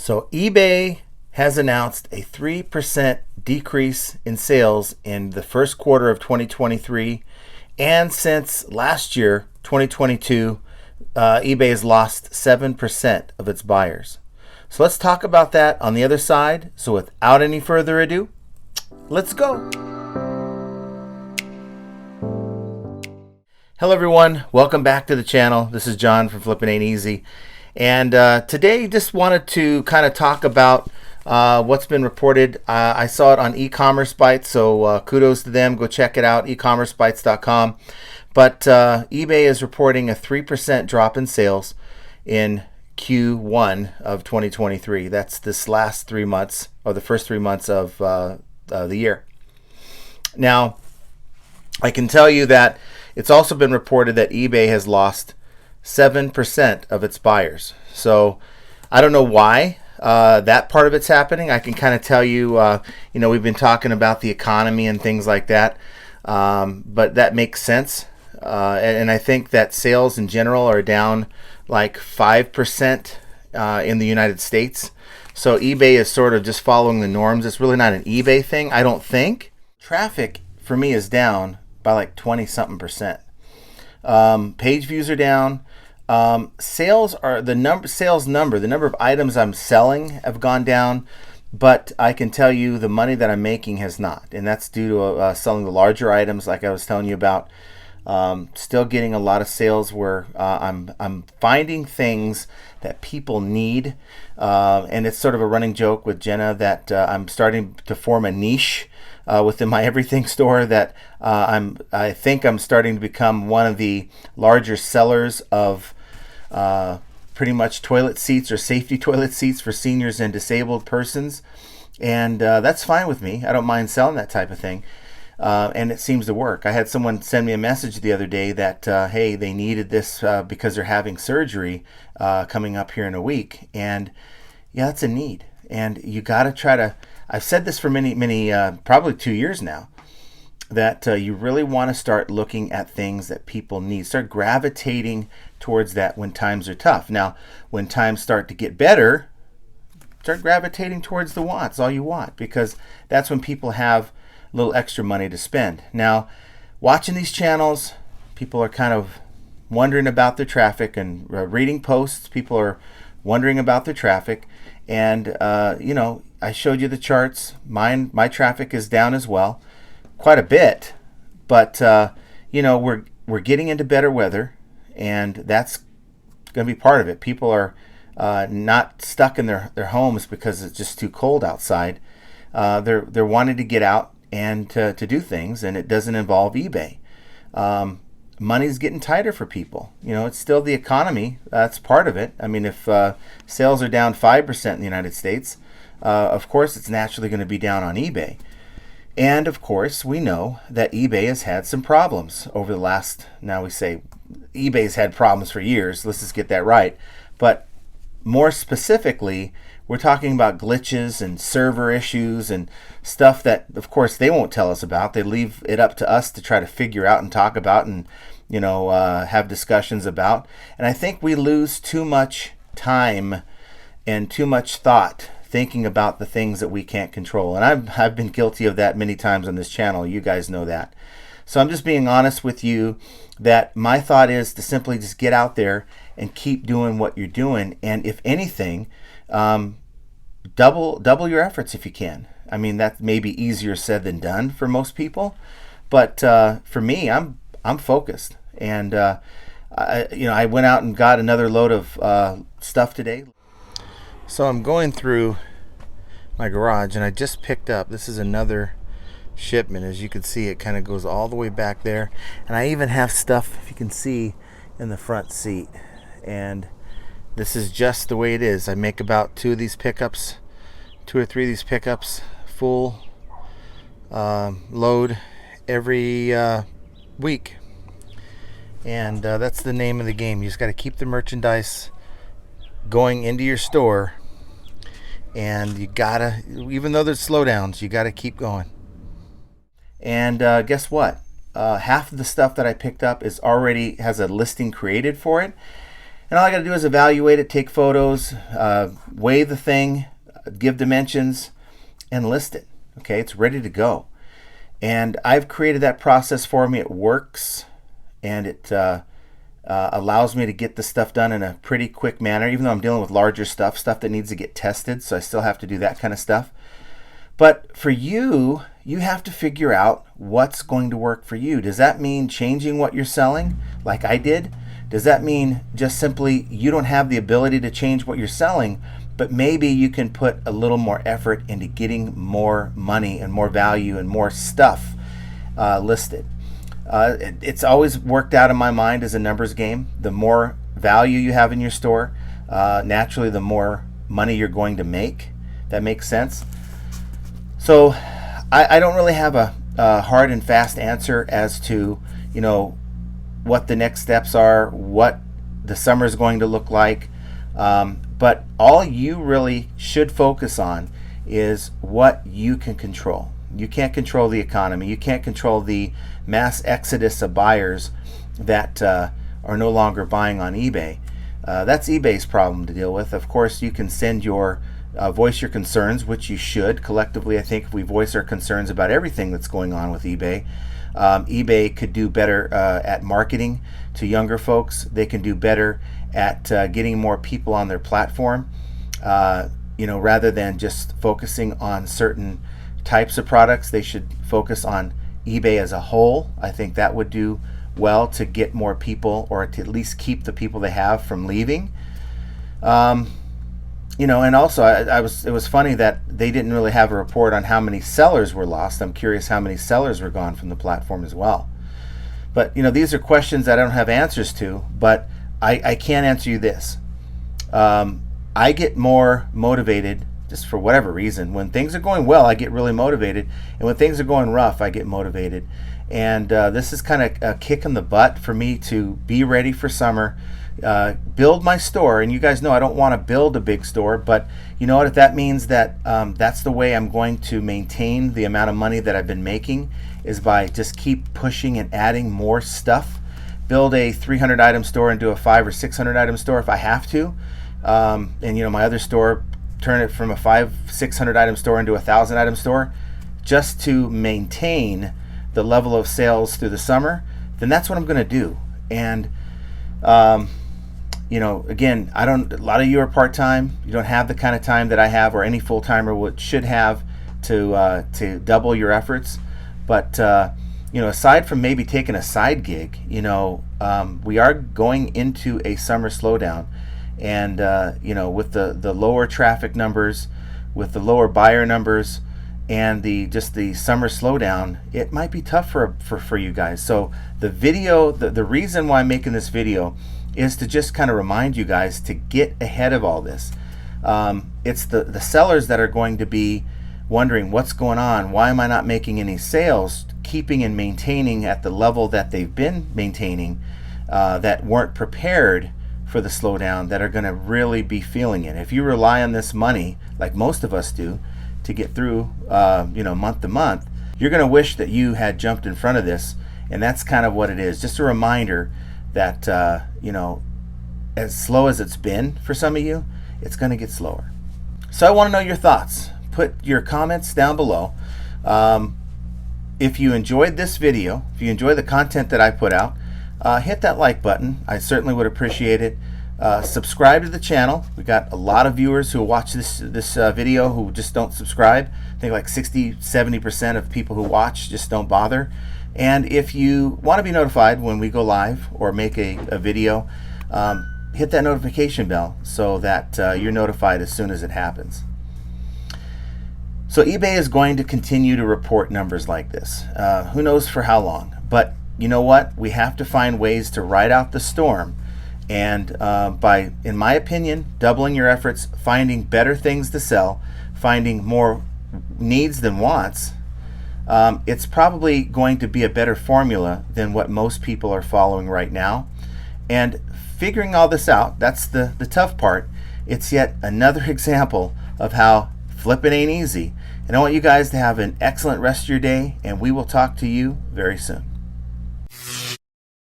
So eBay has announced a 3% decrease in sales in the first quarter of 2023. And since last year, 2022, eBay has lost 7% of its buyers. So let's talk about that on the other side. So without any further ado, let's go. Hello everyone, welcome back to the channel. This is John from Flippin' Ain't Easy. And today just wanted to kind of talk about what's been reported. I saw it on e-commerce bites, so kudos to them. Go check it out, ecommercebites.com. But eBay is reporting a 3% drop in sales in Q1 of 2023. That's this last 3 months, or the first 3 months of the year. Now, I can tell you that it's also been reported that eBay has lost 7% of its buyers. So I don't know why that part of it's happening. I can kind of tell you, we've been talking about the economy and things like that, but that makes sense. And I think that sales in general are down like 5% in the United States. So eBay is sort of just following the norms. It's really not an eBay thing, I don't think. Traffic for me is down by like 20-something%. Page views are down. Sales are the number of items I'm selling have gone down, but I can tell you the money that I'm making has not, and that's due to selling the larger items, like I was telling you about. Still getting a lot of sales where I'm finding things that people need, and it's sort of a running joke with Jenna that I'm starting to form a niche within my everything store that I think I'm starting to become one of the larger sellers of pretty much toilet seats or safety toilet seats for seniors and disabled persons, and that's fine with me. I don't mind selling that type of thing. And it seems to work. I had someone send me a message the other day that, hey, they needed this because they're having surgery coming up here in a week. And yeah, it's a need. And you got to try to, I've said this for many, probably 2 years now, that you really want to start looking at things that people need. Start gravitating towards that when times are tough. Now, when times start to get better, start gravitating towards the wants, all you want, because that's when people have little extra money to spend. Now, watching these channels, people are kind of wondering about their traffic, and reading posts, people are wondering about their traffic. And I showed you the charts. My traffic is down as well, quite a bit. But we're getting into better weather, and that's going to be part of it. People are not stuck in their homes because it's just too cold outside. They're wanting to get out and to do things, and it doesn't involve eBay. Money's getting tighter for people. It's still the economy. That's part of it. I mean, if sales are down 5% in the United States, of course it's naturally going to be down on eBay. And of course, we know that eBay has had some problems over the last, now we say eBay's had problems for years. Let's just get that right. But more specifically, we're talking about glitches and server issues and stuff that, of course, they won't tell us about. They leave it up to us to try to figure out and talk about and, have discussions about. And I think we lose too much time and too much thought thinking about the things that we can't control. And I've been guilty of that many times on this channel. You guys know that. So I'm just being honest with you that my thought is to simply just get out there and keep doing what you're doing. And if anything, double your efforts if you can. I mean, that may be easier said than done for most people, but for me, I'm focused. And I went out and got another load of stuff today. So I'm going through my garage, and I just picked up, this is another shipment. As you can see, it kind of goes all the way back there, and I even have stuff, if you can see, in the front seat. And this is just the way it is. I make about 2 or 3 of these pickups full load every week. And that's the name of the game. You just got to keep the merchandise going into your store, and you gotta, even though there's slowdowns, you gotta keep going. And guess what? Half of the stuff that I picked up is already has a listing created for it. And all I got to do is evaluate it, take photos, weigh the thing, give dimensions, and list it. Okay, it's ready to go. And I've created that process for me. It works, and it allows me to get the stuff done in a pretty quick manner, even though I'm dealing with larger stuff that needs to get tested, so I still have to do that kind of stuff. But for you, you have to figure out what's going to work for you. Does that mean changing what you're selling like I did? Does that mean just simply you don't have the ability to change what you're selling, but maybe you can put a little more effort into getting more money and more value and more stuff listed? It's always worked out in my mind as a numbers game. The more value you have in your store, naturally the more money you're going to make. That makes sense. So I don't really have a hard and fast answer as to, what the next steps are, what the summer is going to look like. But all you really should focus on is what you can control. You can't control the economy. You can't control the mass exodus of buyers that are no longer buying on eBay. That's eBay's problem to deal with. Of course, you can send your voice your concerns, which you should. Collectively, I think if we voice our concerns about everything that's going on with eBay, eBay could do better at marketing to younger folks. They can do better at getting more people on their platform, rather than just focusing on certain types of products. They should focus on eBay as a whole. I think that would do well to get more people, or to at least keep the people they have from leaving. And also it was funny that they didn't really have a report on how many sellers were lost. I'm curious how many sellers were gone from the platform as well. But these are questions that I don't have answers to, but I can answer you this. I get more motivated, just for whatever reason. When things are going well, I get really motivated, and when things are going rough, I get motivated. And this is kind of a kick in the butt for me to be ready for summer, build my store. And you guys know I don't want to build a big store, but you know what? If that means that that's the way I'm going to maintain the amount of money that I've been making, is by just keep pushing and adding more stuff. Build a 300 item store into a 500 or 600 item store if I have to. And my other store, turn it from a 500-600 item store into a 1,000 item store, just to maintain the level of sales through the summer, then that's what I'm going to do. And again, a lot of you are part-time. You don't have the kind of time that I have, or any full-timer should have, to double your efforts. But aside from maybe taking a side gig, we are going into a summer slowdown. And with the lower traffic numbers, with the lower buyer numbers, and the summer slowdown, it might be tough for you guys. So the video, the reason why I'm making this video is to just kind of remind you guys to get ahead of all this. It's the sellers that are going to be wondering what's going on. Why am I not making any sales? Keeping and maintaining at the level that they've been maintaining, that weren't prepared for the slowdown, that are going to really be feeling it. If you rely on this money, like most of us do, to get through month to month, you're going to wish that you had jumped in front of this. And that's kind of what it is. Just a reminder that as slow as it's been for some of you, it's going to get slower. So I want to know your thoughts. Put your comments down below. If you enjoyed this video, if you enjoy the content that I put out, hit that like button. I certainly would appreciate it. Subscribe to the channel. We got a lot of viewers who watch this video who just don't subscribe. I think like 60-70% of people who watch just don't bother. And if you want to be notified when we go live or make a video, hit that notification bell so that you're notified as soon as it happens. So eBay is going to continue to report numbers like this. Who knows for how long? But you know what? We have to find ways to ride out the storm. And by, in my opinion, doubling your efforts, finding better things to sell, finding more needs than wants, it's probably going to be a better formula than what most people are following right now. And figuring all this out, that's the tough part. It's yet another example of how flipping ain't easy. And I want you guys to have an excellent rest of your day, and we will talk to you very soon.